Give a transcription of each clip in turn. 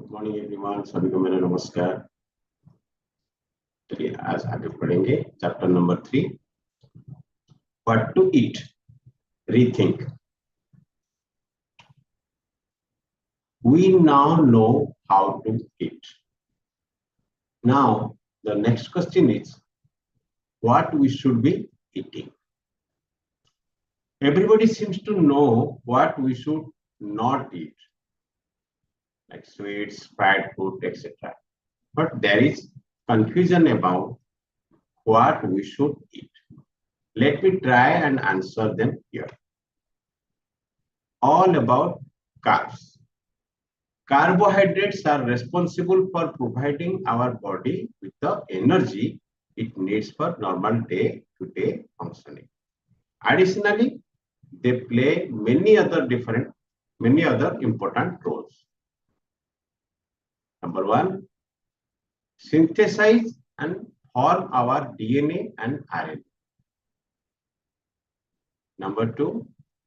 Good morning everyone, सभी को मेरा नमस्कार। चलिए आज आगे पढ़ेंगे chapter number 3, what to eat, rethink. We now know how to eat. Now the next question is what we should be eating. Everybody seems to know what we should not eat, like sweets, fried food, etc. But there is confusion about what we should eat. Let me try and answer them here. All about carbs. Carbohydrates are responsible for providing our body with the energy it needs for normal day-to-day functioning. Additionally, they play many other important roles. Number one, synthesize and form our DNA and RNA. Number two,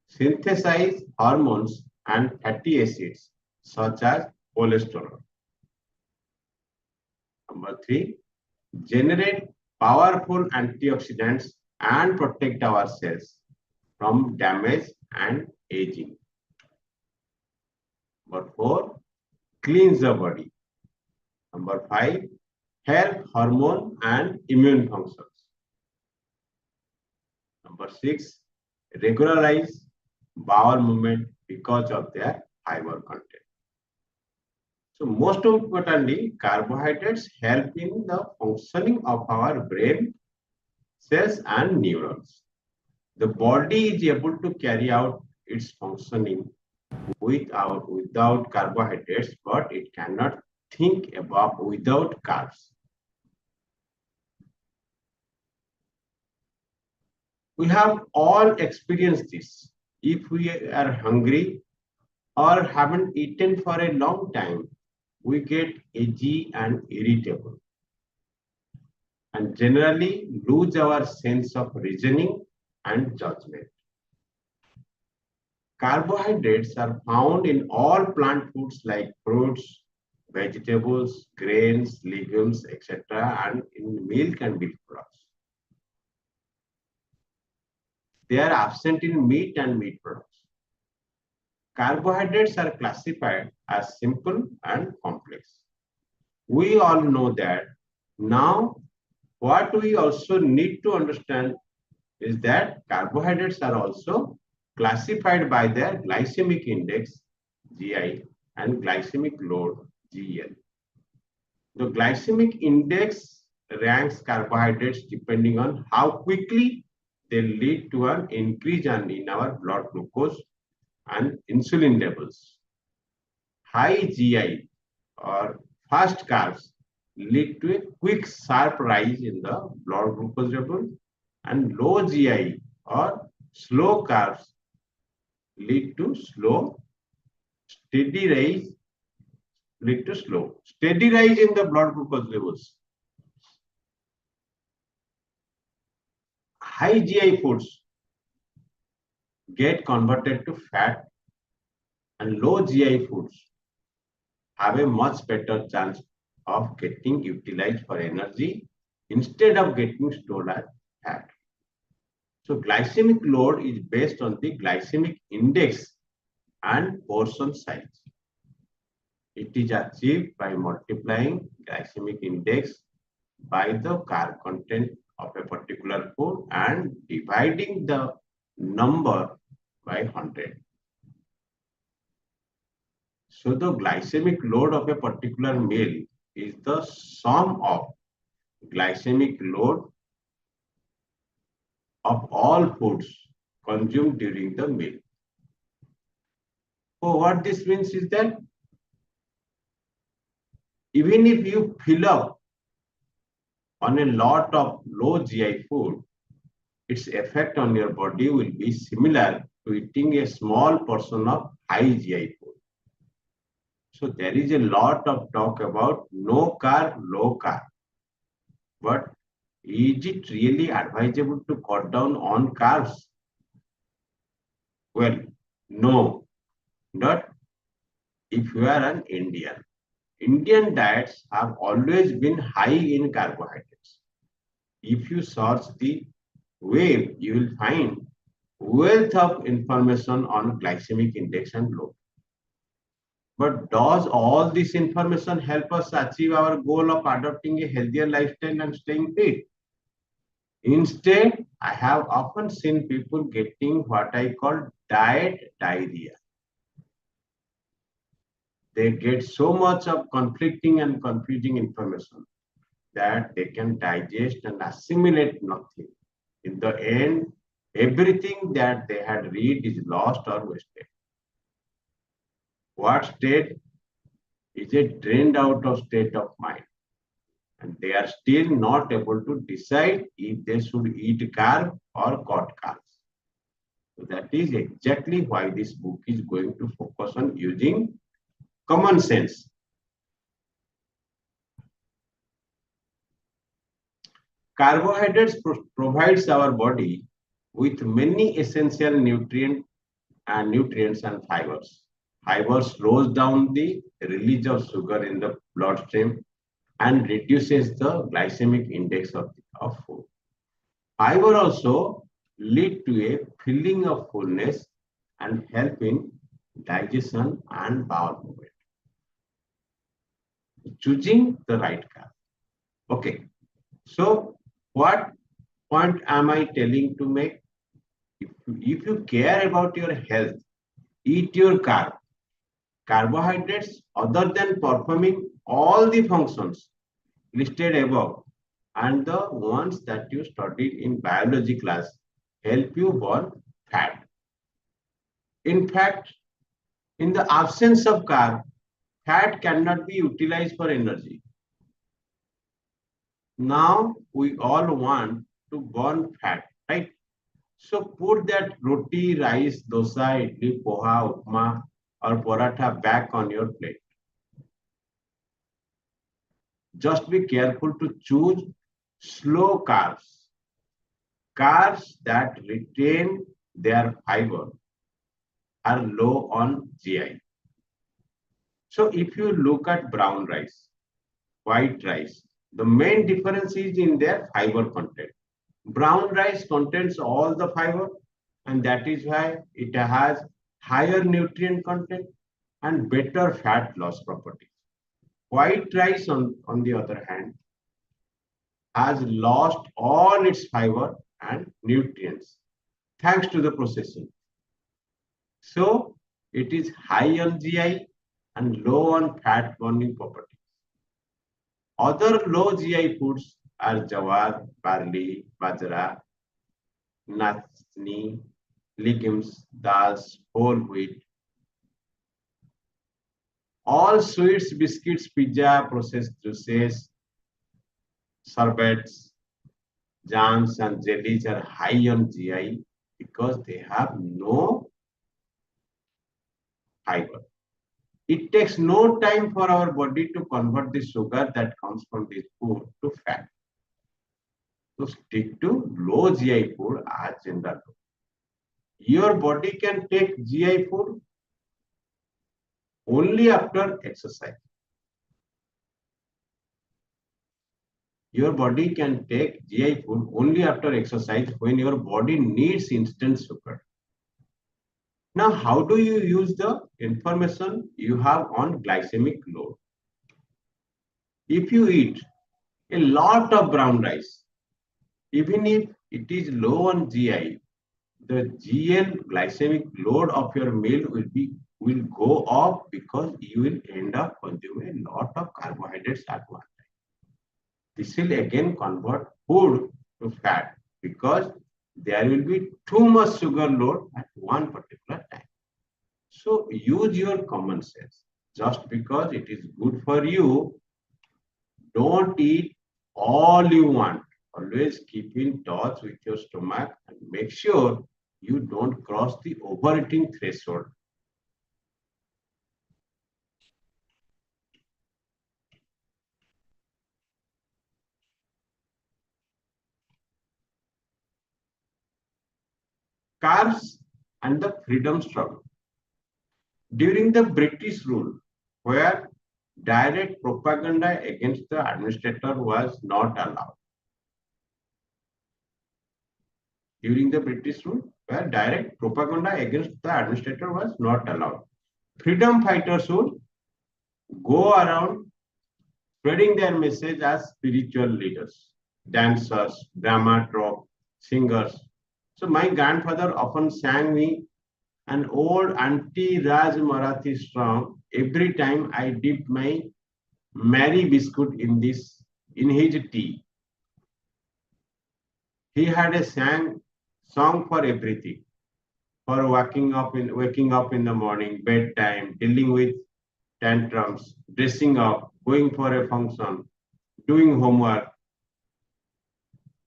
synthesize hormones and fatty acids such as cholesterol. Number three, generate powerful antioxidants and protect our cells from damage and aging. Number four, cleanse the body. Number five, help hormone and immune functions. Number six, regularize bowel movement because of their fiber content. So most importantly, carbohydrates help in the functioning of our brain cells and neurons. The body is able to carry out its functioning without carbohydrates, but it cannot think about without carbs. We have all experienced this. If we are hungry or haven't eaten for a long time, we get edgy and irritable, and generally lose our sense of reasoning and judgment. Carbohydrates are found in all plant foods like fruits, vegetables, grains, legumes, etc., and in milk and milk products. They are absent in meat and meat products. Carbohydrates are classified as simple and complex. We all know that. Now, what we also need to understand is that carbohydrates are also classified by their glycemic index, GI, and glycemic load, GL. The glycemic index ranks carbohydrates depending on how quickly they lead to an increase in our blood glucose and insulin levels. High GI or fast carbs lead to a quick sharp rise in the blood glucose level, and low GI or slow carbs lead to steady rise in the blood glucose levels. High GI foods get converted to fat, and low GI foods have a much better chance of getting utilized for energy instead of getting stored as fat. So glycemic load is based on the glycemic index and portion size. It is achieved by multiplying glycemic index by the carb content of a particular food and dividing the number by 100. So the glycemic load of a particular meal is the sum of glycemic load of all foods consumed during the meal. So what this means is that even if you fill up on a lot of low GI food, its effect on your body will be similar to eating a small portion of high GI food. So there is a lot of talk about no carb, low carb. But is it really advisable to cut down on carbs? Well, no, not if you are an Indian. Indian diets have always been high in carbohydrates. If you search the web, you will find wealth of information on glycemic index and load. But does all this information help us achieve our goal of adopting a healthier lifestyle and staying fit? Instead, I have often seen people getting what I call diet diarrhea. They get so much of conflicting and confusing information that they can digest and assimilate nothing. In the end, everything that they had read is lost or wasted. What stayed is a drained out of state of mind, and they are still not able to decide if they should eat carb or cut carbs. So that is exactly why this book is going to focus on using common sense. Carbohydrates provides our body with many essential nutrients and fibers. Fibers slows down the release of sugar in the bloodstream and reduces the glycemic index of food. Fiber also lead to a feeling of fullness and help in digestion and bowel movement. Choosing the right carb. Okay, so what point am I telling to make? If you care about your health, eat your carb. Carbohydrates, other than performing all the functions listed above, and the ones that you studied in biology class, help you burn fat. In fact, in the absence of carb, fat cannot be utilized for energy. Now we all want to burn fat, right? So put that roti, rice, dosa, idli, poha, upma, or paratha back on your plate. Just be careful to choose slow carbs, carbs that retain their fiber are low on GI. So if you look at brown rice, white rice, the main difference is in their fiber content. Brown rice contains all the fiber, and that is why it has higher nutrient content and better fat loss properties. White rice, on the other hand, has lost all its fiber and nutrients thanks to the processing. So it is high on GI and low on fat burning properties. Other low GI foods are jawar, barley, bajra, nuts, legumes, dals, whole wheat. All sweets, biscuits, pizza, processed juices, sorbets, jams, and jellies are high on GI because they have no fiber. It takes no time for our body to convert the sugar that comes from this food to fat. So stick to low GI food as general. Your body can take GI food only after exercise. Your body can take GI food only after exercise when your body needs instant sugar. Now, how do you use the information you have on glycemic load? If you eat a lot of brown rice, even if it is low on GI, the GL glycemic load of your meal will go up because you will end up consuming a lot of carbohydrates at one time. This will again convert food to fat because there will be too much sugar load at one particular time. So use your common sense. Just because it is good for you, don't eat all you want. Always keep in touch with your stomach and make sure you don't cross the overeating threshold. Carbs and the freedom struggle. During the British rule, where direct propaganda against the administrator was not allowed. During the British rule, where direct propaganda against the administrator was not allowed. Freedom fighters would go around spreading their message as spiritual leaders, dancers, drama troupe, singers. So my grandfather often sang me an old anti-Raj Marathi song every time I dipped my Mary biscuit in his tea. He had a song for everything, for waking up in the morning, bedtime, dealing with tantrums, dressing up, going for a function, doing homework,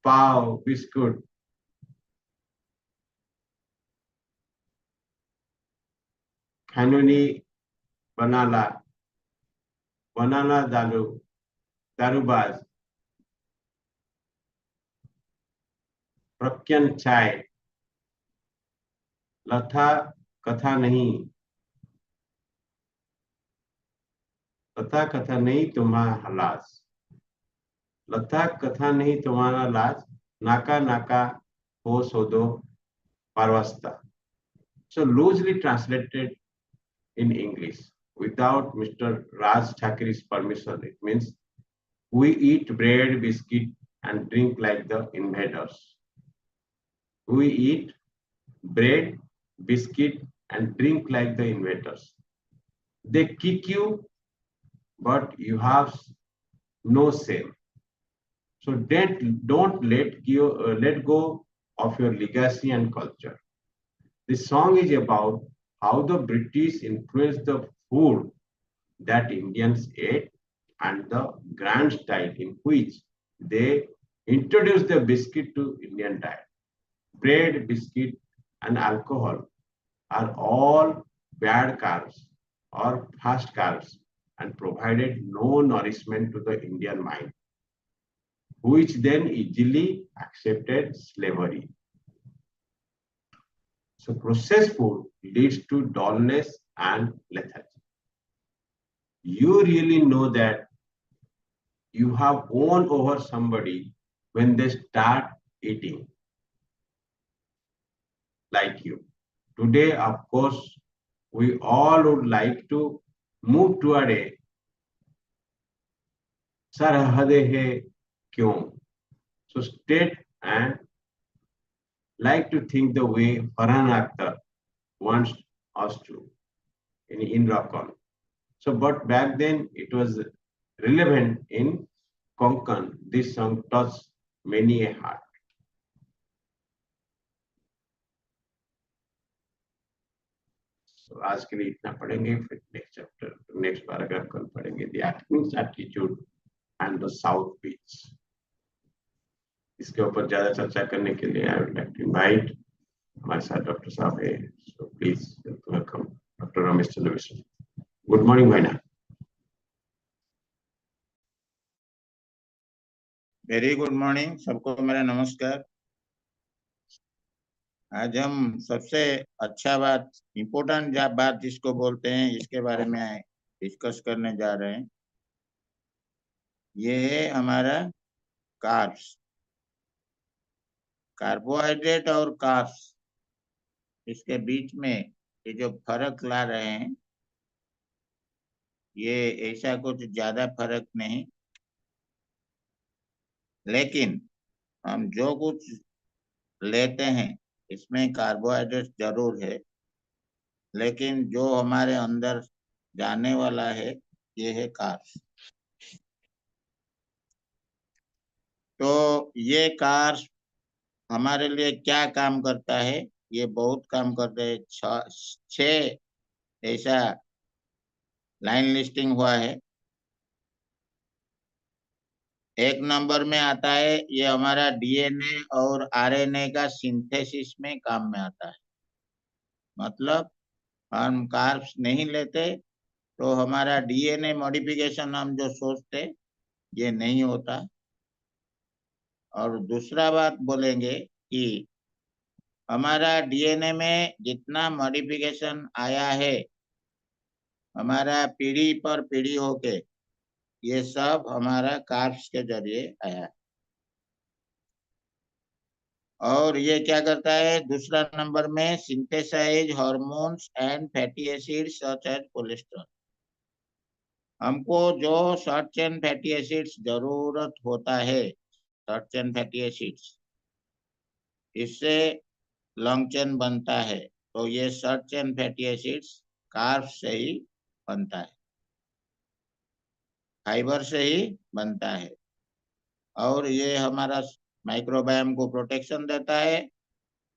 pav, biscuit, khanoni, banala, banana dalu, darubaz, प्रख्यान चाय, लथा कथा नहीं, लथा कथा नहीं तुम्हारा लाज, लथा कथा नहीं तुम्हारा लाज, नाका नाका हो सोदो parvasta. So loosely translated in English, without Mr. Raj Thakkre's permission, it means we eat bread, biscuit, and drink like the invaders. We eat bread, biscuit, and drink like the invaders. They kick you, but you have no shame. So don't let go of your legacy and culture. This song is about how the British influenced the food that Indians ate and the grand style in which they introduced the biscuit to Indian diet. Bread, biscuit, and alcohol are all bad carbs or fast carbs and provided no nourishment to the Indian mind, which then easily accepted slavery. So processed food leads to dullness and lethargy. You really know that you have won over somebody when they start eating like you. Today, of course, we all would like to move toward a sarhade hai kyun. So state and like to think the way Farhan Akhtar wants us to in rock on. So, but back then it was relevant in Konkan. This song touched many a heart. So आज के लिए इतना पढ़ेंगे फिर next chapter next paragraph कल पढ़ेंगे the ethnics attitude and the South Beach इसके ऊपर ज्यादा चर्चा करने के लिए I would like to invite हमारे साथ डॉक्टर साहब है so please welcome doctor Ramesh Chandra Vishwa good morning भाईना वेरी गुड मॉर्निंग सबको मेरा नमस्कार। आज हम सबसे अच्छा बात इम्पोर्टेंट बात जिसको बोलते हैं इसके बारे में डिस्कस करने जा रहे हैं। ये है हमारा कार्ब्स, कार्बोहाइड्रेट और कार्ब्स, इसके बीच में ये जो फर्क ला रहे हैं ये ऐसा कुछ ज्यादा फर्क नहीं, लेकिन हम जो कुछ लेते हैं इसमें कार्बोहाइड्रेट जरूर है, लेकिन जो हमारे अंदर जाने वाला है ये है कार्ब्स। तो ये कार्ब्स हमारे लिए क्या काम करता है? ये बहुत काम करते हैं। 6 ऐसा लाइन लिस्टिंग हुआ है। 1 नंबर में आता है ये हमारा डीएनए और आरएनए का सिंथेसिस में काम में आता है। मतलब हम कार्ब्स नहीं लेते तो हमारा डीएनए मॉडिफिकेशन हम जो सोचते ये नहीं होता। और दूसरा बात बोलेंगे कि हमारा डीएनए में जितना मॉडिफिकेशन आया है हमारा पीढ़ी पर पीढ़ी होके ये सब हमारा कार्ब्स के जरिए आया। और ये क्या करता है, दूसरा नंबर में synthesise hormones and fatty acids such as cholesterol. हमको जो शॉर्ट चेन फैटी एसिड्स जरूरत होता है, शॉर्ट चेन फैटी एसिड्स, इससे लॉन्ग चेन बनता है। तो ये short chain fatty acids carbs से ही बनता है, फाइबर से ही बनता है। और ये हमारा माइक्रोबायोम को प्रोटेक्शन देता है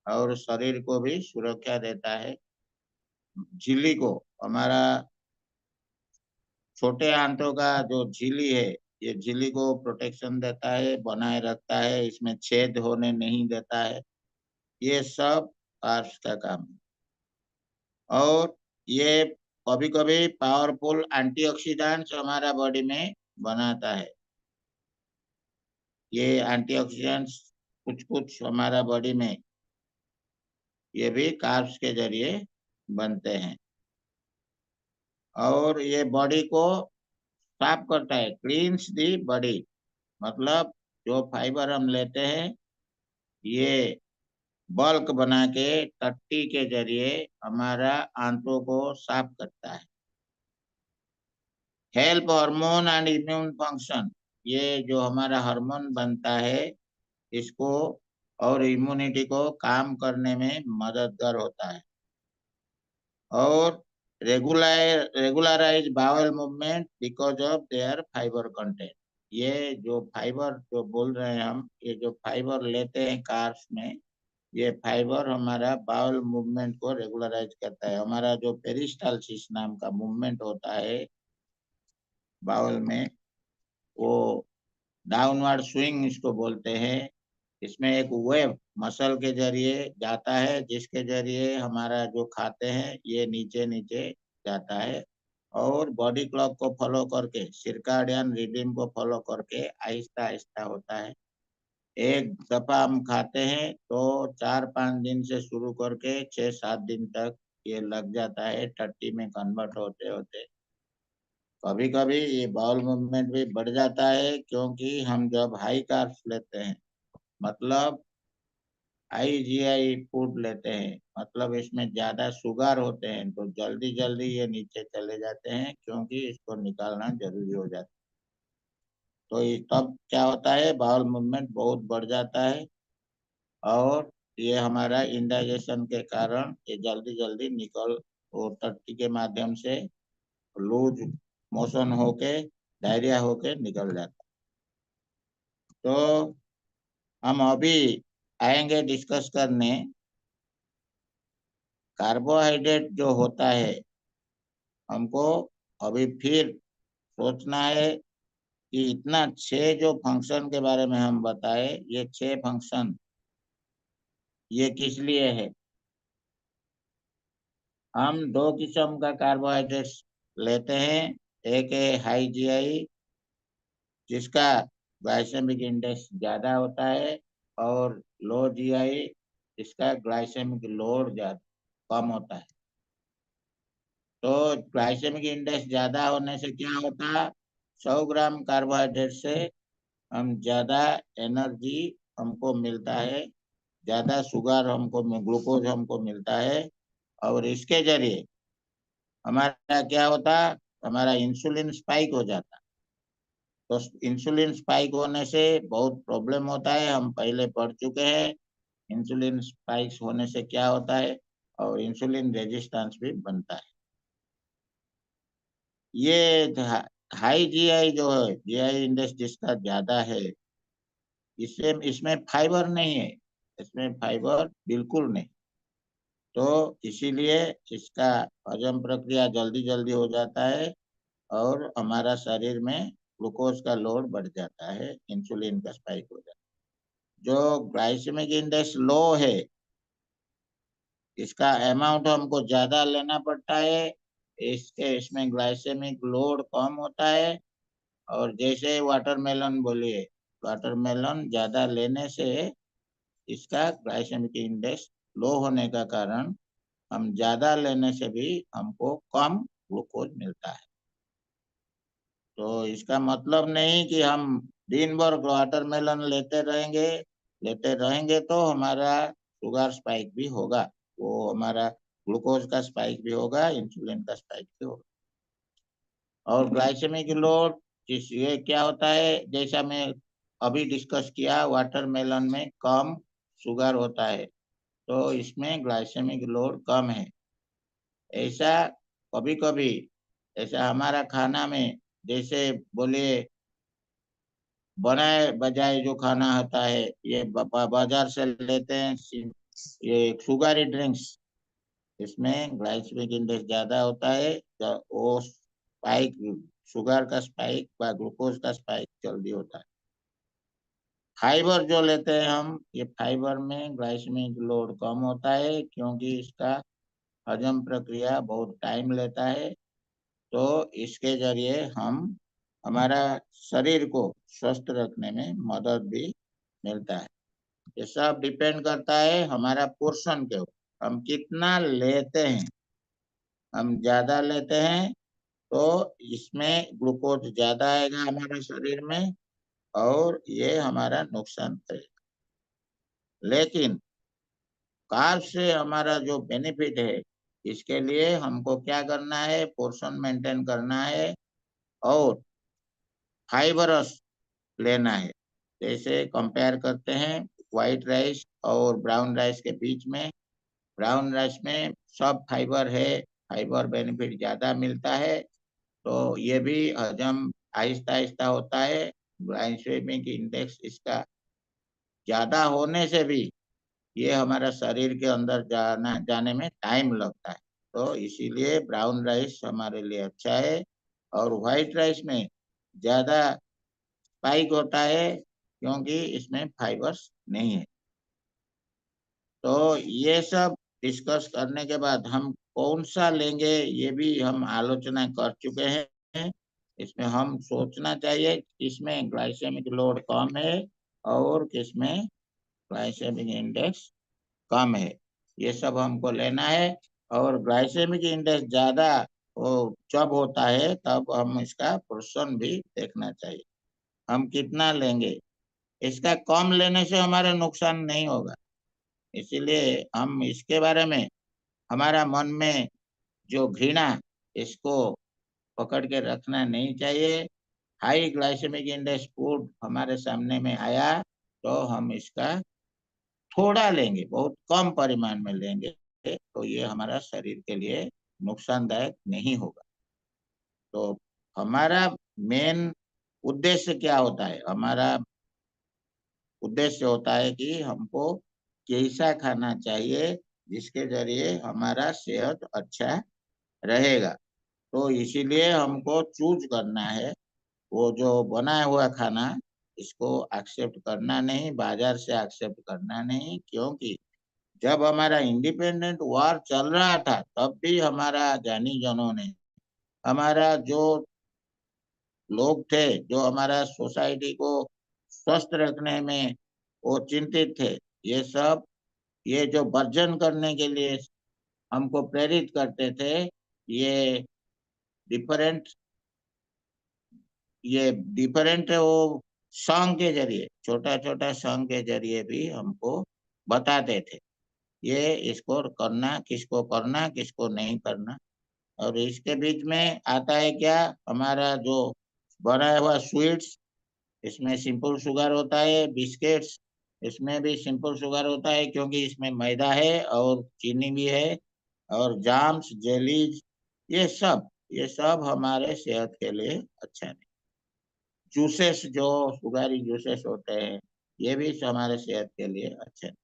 और शरीर को भी सुरक्षा देता है। झिल्ली को, हमारा छोटे आंतों का जो झिल्ली है, ये झिल्ली को प्रोटेक्शन देता है, बनाए रखता है, इसमें छेद होने नहीं देता है। ये सब कार्ब्स का काम है। और ये कभी कभी पावरफुल एंटीऑक्सीडेंट्स हमारा बॉडी में बनाता है। ये एंटीऑक्सीडेंट्स कुछ कुछ हमारा बॉडी में ये भी कार्ब्स के जरिए बनते हैं। और ये बॉडी को साफ करता है, क्लीन्स दी बॉडी। मतलब जो फाइबर हम लेते हैं, ये बल्क बना के टट्टी के जरिए हमारा आंतों को साफ करता है। Help hormone and immune function, ये जो हमारा हार्मोन बनता है, इसको और इम्यूनिटी को काम करने में मददगार होता है। और regularise bowel movement because of their fibre content. ये जो फाइबर जो बोल रहे हैं हम, ये जो फाइबर लेते हैं कार्ब्स में, ये फाइबर हमारा बाउल मूवमेंट को रेगुलराइज करता है। हमारा जो पेरिस्टालसिस नाम का मूवमेंट होता है बाउल में, वो डाउनवर्ड स्विंग इसको बोलते हैं। इसमें एक वेव मसल के जरिए जाता है, जिसके जरिए हमारा जो खाते हैं ये नीचे नीचे जाता है। और बॉडी क्लॉक को फॉलो करके, सर्काडियन रिदम को फॉलो करके आहिस्ता आहिस्ता होता है। एक दफा हम खाते हैं तो 4-5 दिन से शुरू करके 6-7 दिन तक ये लग जाता है टट्टी में कन्वर्ट होते होते। कभी कभी ये बाउल मूवमेंट भी बढ़ जाता है, क्योंकि हम जब हाई कार्ब्स लेते हैं, मतलब IGI फूड लेते हैं, मतलब इसमें ज्यादा शुगर होते हैं, तो जल्दी जल्दी ये नीचे चले जाते हैं, क्योंकि इसको निकालना जरूरी हो जाता है। तो तब क्या होता है, बाउल मूवमेंट बहुत बढ़ जाता है और ये हमारा इंडाइजेशन के कारण ये जल्दी जल्दी निकल, और टट्टी के माध्यम से लूज मोशन होके डायरिया होके निकल जाता है। तो हम अभी आएंगे डिस्कस करने, कार्बोहाइड्रेट जो होता है, हमको अभी फिर सोचना है कि इतना 6 जो फंक्शन के बारे में हम बताए, ये 6 फंक्शन ये किस लिए है। हम 2 किस्म का कार्बोहाइड्रेट्स लेते हैं। एक है हाई GI, जिसका ग्लाइसेमिक इंडेक्स ज्यादा होता है, और लो GI, जिसका ग्लाइसेमिक लोड ज्यादा कम होता है। तो ग्लाइसेमिक इंडेक्स ज्यादा होने से क्या होता है, 100 ग्राम कार्बोहाइड्रेट से हम ज्यादा एनर्जी हमको मिलता है, ज्यादा शुगर हमको, ग्लूकोज हमको मिलता है। और इसके जरिए हमारा क्या होता, हमारा इंसुलिन स्पाइक हो जाता। तो इंसुलिन स्पाइक होने से बहुत प्रॉब्लम होता है, हम पहले पढ़ चुके हैं इंसुलिन स्पाइक्स होने से क्या होता है, और इंसुलिन रेजिस्टेंस भी बनता है। ये हाई GI जो है, GI इंडेक्स जिसका ज्यादा है, इससे इसमें फाइबर नहीं है, इसमें फाइबर बिल्कुल नहीं। तो इसीलिए इसका हजम प्रक्रिया जल्दी जल्दी हो जाता है, और हमारा शरीर में ग्लूकोज का लोड बढ़ जाता है, इंसुलिन का स्पाइक हो जाता है। जो ग्लाइसेमिक इंडेक्स लो है, इसका अमाउंट हमको ज्यादा लेना पड़ता है, इसमें ग्लाइसेमिक लोड कम होता है। और जैसे वाटरमेलन बोलिए, वाटरमेलन ज्यादा लेने से इसका ग्लाइसेमिक इंडेक्स लो होने का कारण हम ज्यादा लेने से भी हमको कम ग्लूकोज मिलता है। तो इसका मतलब नहीं कि हम दिन भर वाटरमेलन लेते रहेंगे तो हमारा शुगर स्पाइक भी होगा, वो हमारा ग्लूकोज का स्पाइक भी होगा, इंसुलिन का स्पाइक भी होगा। और ग्लाइसेमिक लोड ये क्या होता है, जैसा मैं अभी डिस्कस किया, वाटरमेलन में कम शुगर होता है तो इसमें ग्लाइसेमिक लोड कम है। ऐसा कभी कभी ऐसा हमारा खाना में, जैसे बोलिए बनाए बजाय जो खाना होता है, ये बाजार से लेते हैं, ये शुगरी ड्रिंक्स, इसमें ग्लाइसेमिक इंडेक्स ज्यादा होता है, तो वो स्पाइक, शुगर का स्पाइक व ग्लूकोज का स्पाइक जल्दी होता है। फाइबर जो लेते हैं हम, ये फाइबर में ग्लाइसेमिक लोड कम होता है क्योंकि इसका हजम प्रक्रिया बहुत टाइम लेता है, तो इसके जरिए हम हमारा शरीर को स्वस्थ रखने में मदद भी मिलता है। ये सब डिपेंड करता है हमारा पोर्शन के ऊपर, हम कितना लेते हैं। हम ज्यादा लेते हैं तो इसमें ग्लूकोज ज्यादा आएगा हमारे शरीर में और ये हमारा नुकसान करेगा। लेकिन कार्ब से हमारा जो बेनिफिट है, इसके लिए हमको क्या करना है, पोर्शन मेंटेन करना है और फाइबरस लेना है। जैसे कंपेयर करते हैं व्हाइट राइस और ब्राउन राइस के बीच में, ब्राउन राइस में सब फाइबर है, फाइबर बेनिफिट ज्यादा मिलता है, तो ये भी हजम आहिस्ता आहिस्ता होता है। ग्लाइसेमिक इंडेक्स इसका ज्यादा होने से भी ये हमारा शरीर के अंदर जाने में टाइम लगता है, तो इसीलिए ब्राउन राइस हमारे लिए अच्छा है। और व्हाइट राइस में ज्यादा स्पाइक होता है क्योंकि इसमें फाइबर्स नहीं है। तो ये सब डिस्कस करने के बाद हम कौन सा लेंगे, ये भी हम आलोचना कर चुके हैं। इसमें हम सोचना चाहिए किसमें ग्लाइसेमिक लोड कम है और किसमें ग्लाइसेमिक इंडेक्स कम है, ये सब हमको लेना है। और ग्लाइसेमिक इंडेक्स ज्यादा वो जब होता है तब हम इसका पोर्शन भी देखना चाहिए, हम कितना लेंगे। इसका कम लेने से हमारा नुकसान नहीं होगा, इसीलिए हम इसके बारे में हमारा मन में जो घृणा, इसको पकड़ के रखना नहीं चाहिए। हाई ग्लाइसेमिक इंडेक्स फूड हमारे सामने में आया तो हम इसका थोड़ा लेंगे, बहुत कम परिमाण में लेंगे, तो ये हमारा शरीर के लिए नुकसानदायक नहीं होगा। तो हमारा मेन उद्देश्य क्या होता है, हमारा उद्देश्य होता है कि हमको कैसा खाना चाहिए जिसके जरिए हमारा सेहत अच्छा रहेगा। तो इसीलिए हमको चूज करना है, वो जो बनाया हुआ खाना इसको एक्सेप्ट करना नहीं, बाजार से एक्सेप्ट करना नहीं। क्योंकि जब हमारा इंडिपेंडेंट वॉर चल रहा था तब भी हमारा जानी जनों ने, हमारा जो लोग थे जो हमारा सोसाइटी को स्वस्थ रखने में वो चिंतित थे, ये सब, ये जो वर्जन करने के लिए हमको प्रेरित करते थे, ये डिफरेंट ये डिफरेंट वो सॉन्ग के जरिए, छोटा छोटा सॉन्ग के जरिए भी हमको बताते थे ये इसको करना, किसको नहीं करना। और इसके बीच में आता है क्या, हमारा जो बना हुआ स्वीट्स, इसमें सिंपल शुगर होता है, बिस्किट्स इसमें भी सिंपल शुगर होता है क्योंकि इसमें मैदा है और चीनी भी है, और जाम्स, जेलीज, ये सब हमारे सेहत के लिए अच्छा नहीं। जूसेस जो शुगरी जूसेस होते हैं, ये भी हमारे सेहत के लिए अच्छे नहीं।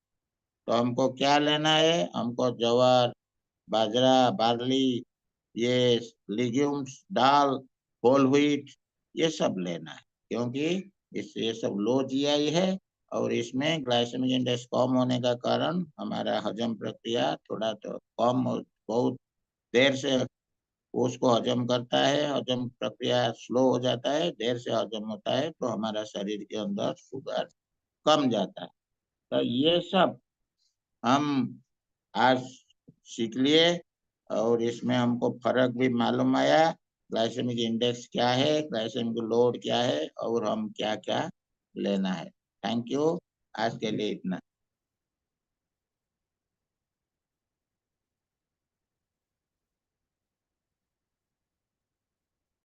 तो हमको क्या लेना है, हमको ज्वार, बाजरा, बार्ली, ये लिग्यूम्स, दाल, होल व्हीट, ये सब लेना है क्योंकि इस ये सब लो जीआई है और इसमें ग्लाइसेमिक इंडेक्स कम होने का कारण हमारा हजम प्रक्रिया थोड़ा तो कम, बहुत देर से उसको हजम करता है, हजम प्रक्रिया स्लो हो जाता है, देर से हजम होता है, तो हमारा शरीर के अंदर शुगर कम जाता है। तो ये सब हम आज सीख लिए और इसमें हमको फर्क भी मालूम आया, ग्लाइसेमिक इंडेक्स क्या है, ग्लाइसेमिक लोड क्या है, और हम क्या क्या लेना है। थैंक यू, आज के लिए इतना।